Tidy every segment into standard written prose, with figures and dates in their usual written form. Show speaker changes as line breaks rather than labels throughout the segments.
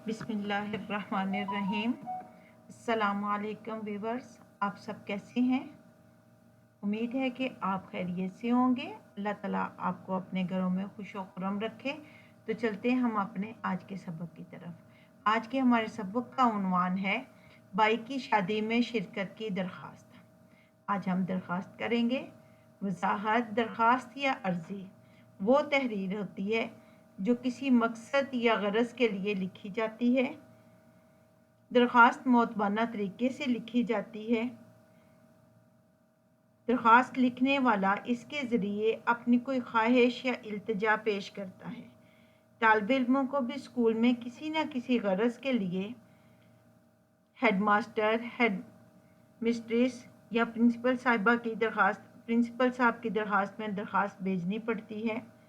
बिस्मिल्लाहिर्रहमानिर्रहीम। अस्सलाम वालेकुम व्यूवर्स, आप सब कैसे हैं? उम्मीद है कि आप खैरियत से होंगे। अल्लाह ताला आपको अपने घरों में खुश व खुर्रम रखे। तो चलते हैं हम अपने आज के सबक की तरफ। आज के हमारे सबक का उन्वान है भाई की शादी में शिरकत की दरख्वास्त। आज हम दरख्वास्त करेंगे। वजाहत दरख्वास्त या अर्ज़ी वो तहरीर होती है जो किसी मकसद या गरज के लिए लिखी जाती है। दरख्वास्त मोतबाना तरीके से लिखी जाती है। दरख्वास्त लिखने वाला इसके ज़रिए अपनी कोई ख्वाहिश या इल्तिजा पेश करता है। तालिब इल्मों को भी स्कूल में किसी न किसी गरज के लिए हेडमास्टर, हेड मिस्ट्रेस या प्रिंसिपल साहब की दरख्वास्त में दरख्वास्त भेजनी पड़ती है।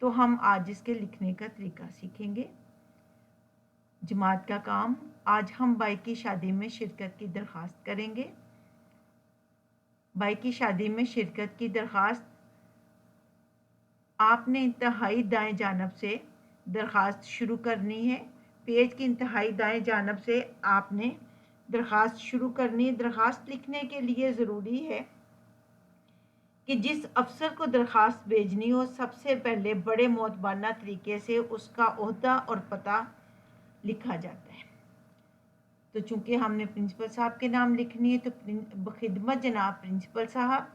तो हम आज इसके लिखने का तरीका सीखेंगे। जमात का काम, आज हम भाई की शादी में शिरकत की दरख्वास्त करेंगे। भाई की शादी में शिरकत की दरख्वास्त आपने इंतहाई दाएं जानब से दरख्वास्त शुरू करनी है। पेज की इंतहाई दाएं जानब से आपने दरख्वास्त शुरू करनी है। दरख्वास्त लिखने के लिए ज़रूरी है कि जिस अफसर को दरख्वास्त भेजनी हो सबसे पहले बड़े मोतबाना तरीके से उसका ओहदा और पता लिखा जाता है। तो चूंकि हमने प्रिंसिपल साहब के नाम लिखनी है तो बखिदमत जनाब प्रिंसिपल साहब,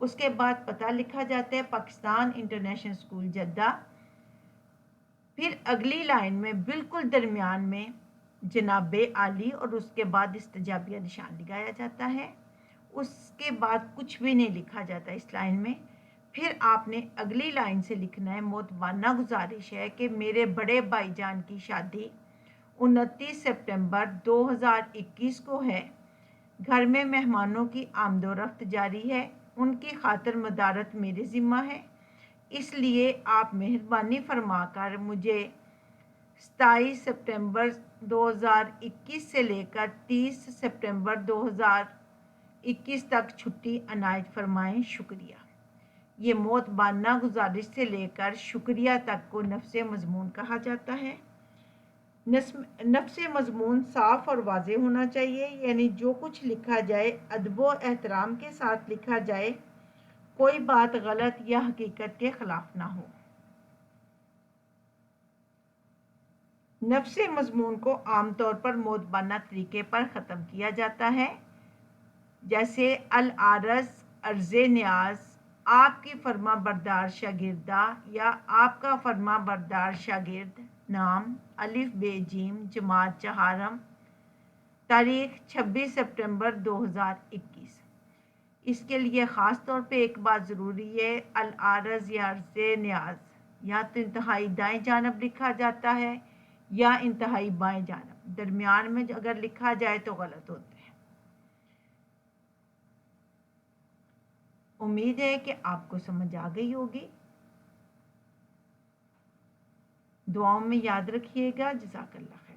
उसके बाद पता लिखा जाता है पाकिस्तान इंटरनेशनल स्कूल जद्दा। फिर अगली लाइन में बिल्कुल दरमियान में जनाबे आली और उसके बाद इस्तजाबिया निशान लगाया जाता है। उसके बाद कुछ भी नहीं लिखा जाता इस लाइन में। फिर आपने अगली लाइन से लिखना है मोतबाना गुजारिश है कि मेरे बड़े भाईजान की शादी 29 सितंबर 2021 को है। घर में मेहमानों की आमदोरफ्त जारी है। उनकी खातिर मदारत मेरे ज़िम्मा है, इसलिए आप मेहरबानी फरमाकर मुझे 27 सितंबर 2021 से लेकर 30 सितंबर 2021 तक छुट्टी अनायत फरमाएं। शुक्रिया। ये मोतबाना गुजारिश से लेकर शुक्रिया तक को नफ्से मजमून कहा जाता है। नफ्से मजमून साफ और वाज़ेह होना चाहिए, यानी जो कुछ लिखा जाए अदब व एहतराम के साथ लिखा जाए, कोई बात गलत या हकीकत के खिलाफ ना हो। नफ्से मजमून को आमतौर पर मोतबाना तरीके पर ख़त्म किया जाता है, जैसे अल आरज़, अर्ज़े न्याज, आपकी फरमा बरदार शागिर्दा या आपका फरमा बरदार शागिर्द, नाम, अलिफ बे जीम, जमात चहारम, तारीख 26 सितंबर 2021। इसके लिए ख़ास तौर पे एक बात ज़रूरी है, अल आरज़ या अर्ज़े न्याज या तो इंतहाई दाएं जानब लिखा जाता है या इंतहाई बाएं जानब। दरमियान में अगर लिखा जाए तो गलत होता है। उम्मीद है कि आपको समझ आ गई होगी। दुआओं में याद रखिएगा। जज़ाकल्लाह।